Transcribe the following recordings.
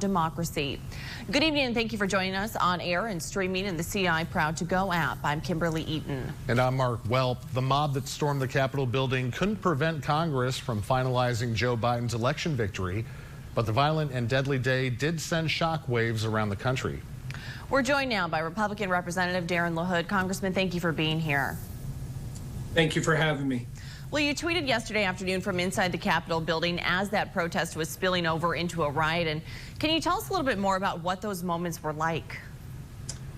democracy. Good evening and thank you for joining us on air and streaming in the CI Proud to Go app. I'm Kimberly Eaton. And I'm Mark Welp. The mob that stormed the Capitol building couldn't prevent Congress from finalizing Joe Biden's election victory, but the violent and deadly day did send shockwaves around the country. We're joined now by Republican Representative LaHood. Congressman, thank you for being here. Thank you for having me. Well, you tweeted yesterday afternoon from inside the Capitol building as that protest was spilling over into a riot. And can you tell us a little bit more about what those moments were like?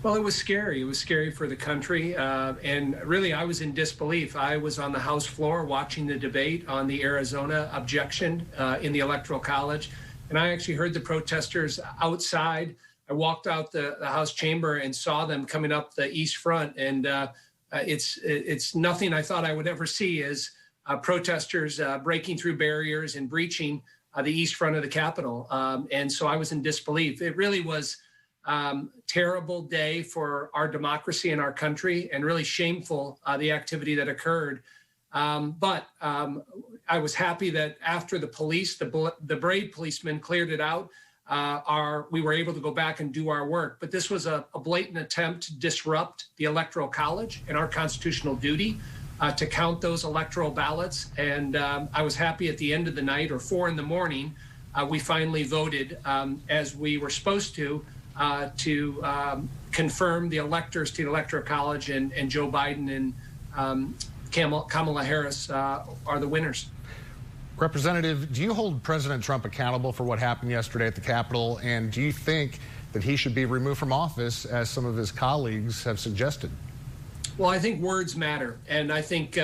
Well, it was scary. It was scary for the country. And really, I was in disbelief. I was on the House floor watching the debate on the Arizona objection in the Electoral College. And I actually heard the protesters outside. I walked out the House chamber and saw them coming up the East Front. And it's nothing I thought I would ever see is protesters breaking through barriers and breaching the East Front of the Capitol. And so I was in disbelief. It really was terrible day for our democracy and our country, and really shameful, the activity that occurred. But I was happy that after the police, the brave policemen cleared it out, we were able to go back and do our work. But this was a blatant attempt to disrupt the Electoral College and our constitutional duty to count those electoral ballots. And I was happy at the end of the night, or 4 in the morning, we finally voted as we were supposed to confirm the electors to the Electoral College, and Joe Biden and Kamala Harris are the winners. Representative, do you hold President Trump accountable for what happened yesterday at the Capitol? And do you think that he should be removed from office, as some of his colleagues have suggested? Well, I think words matter. And I think,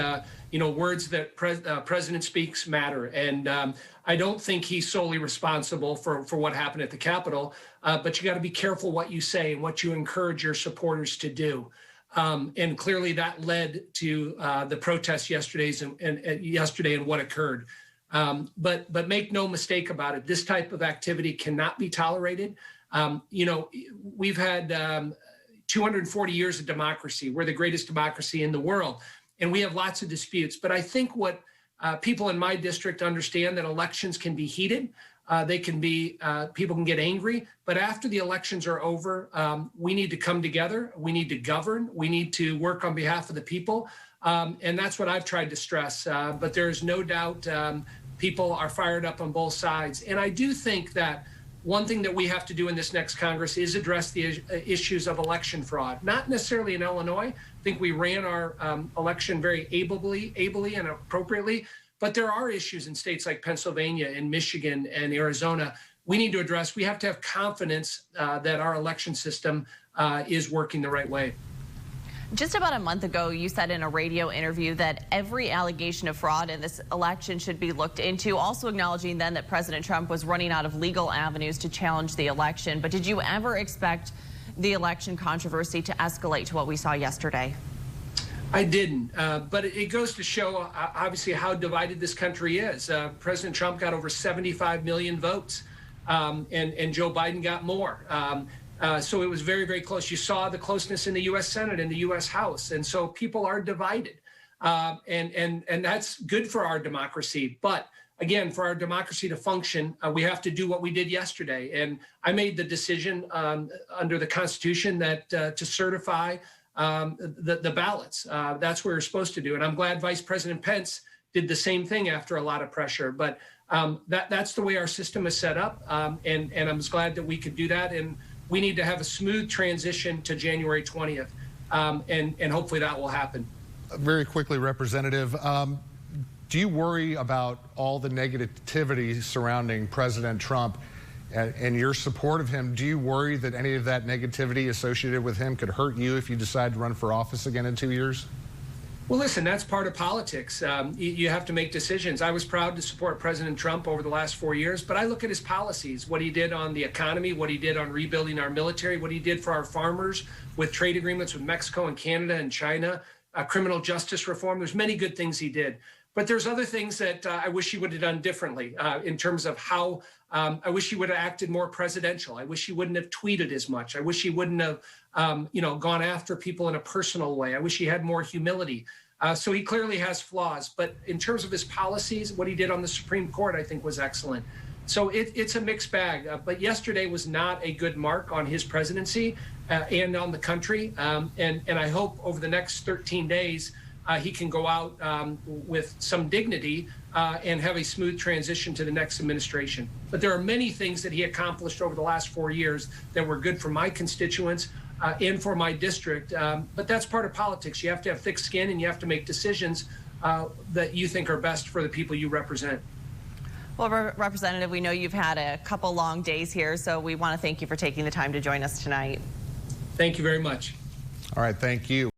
words that President speaks matter. And I don't think he's solely responsible for what happened at the Capitol. But you got to be careful what you say and what you encourage your supporters to do. And clearly that led to the protests yesterday and what occurred. But make no mistake about it, this type of activity cannot be tolerated. We've had 240 years of democracy. We're the greatest democracy in the world, and we have lots of disputes. But I think what people in my district understand, that elections can be heated. They can be, people can get angry, but after the elections are over, we need to come together. We need to govern. We need to work on behalf of the people. And that's what I've tried to stress. But there's no doubt people are fired up on both sides. And I do think that one thing that we have to do in this next Congress is address the issues of election fraud. Not necessarily in Illinois. I think we ran our election very ably and appropriately. But there are issues in states like Pennsylvania and Michigan and Arizona we need to address. We have to have confidence that our election system is working the right way. Just about a month ago, you said in a radio interview that every allegation of fraud in this election should be looked into, also acknowledging then that President Trump was running out of legal avenues to challenge the election. But did you ever expect the election controversy to escalate to what we saw yesterday? I didn't, but it goes to show, obviously, how divided this country is. President Trump got over 75 million votes, and Joe Biden got more. So it was very, very close. You saw the closeness in the U.S. Senate and the U.S. House, and so people are divided, and that's good for our democracy. But again, for our democracy to function, we have to do what we did yesterday. And I made the decision under the Constitution that to certify the ballots. That's what we're supposed to do. And I'm glad Vice President Pence did the same thing after a lot of pressure. But that's the way our system is set up. And I'm glad that we could do that. And we need to have a smooth transition to January 20th. And hopefully that will happen. Very quickly, Representative, do you worry about all the negativity surrounding President Trump and your support of him? Do you worry that any of that negativity associated with him could hurt you if you decide to run for office again in 2 years? Well, listen, that's part of politics. You have to make decisions. I was proud to support President Trump over the last 4 years, but I look at his policies, what he did on the economy, what he did on rebuilding our military, what he did for our farmers with trade agreements with Mexico and Canada and China, criminal justice reform. There's many good things he did. But there's other things that I wish he would have done differently in terms of how I wish he would have acted more presidential. I wish he wouldn't have tweeted as much. I wish he wouldn't have, gone after people in a personal way. I wish he had more humility. So he clearly has flaws. But in terms of his policies, what he did on the Supreme Court, I think was excellent. So it's a mixed bag. But yesterday was not a good mark on his presidency and on the country. And I hope over the next 13 days he can go out with some dignity and have a smooth transition to the next administration. But there are many things that he accomplished over the last 4 years that were good for my constituents and for my district. But that's part of politics. You have to have thick skin and you have to make decisions that you think are best for the people you represent. Well, Representative, we know you've had a couple long days here, so we want to thank you for taking the time to join us tonight. Thank you very much. All right, thank you.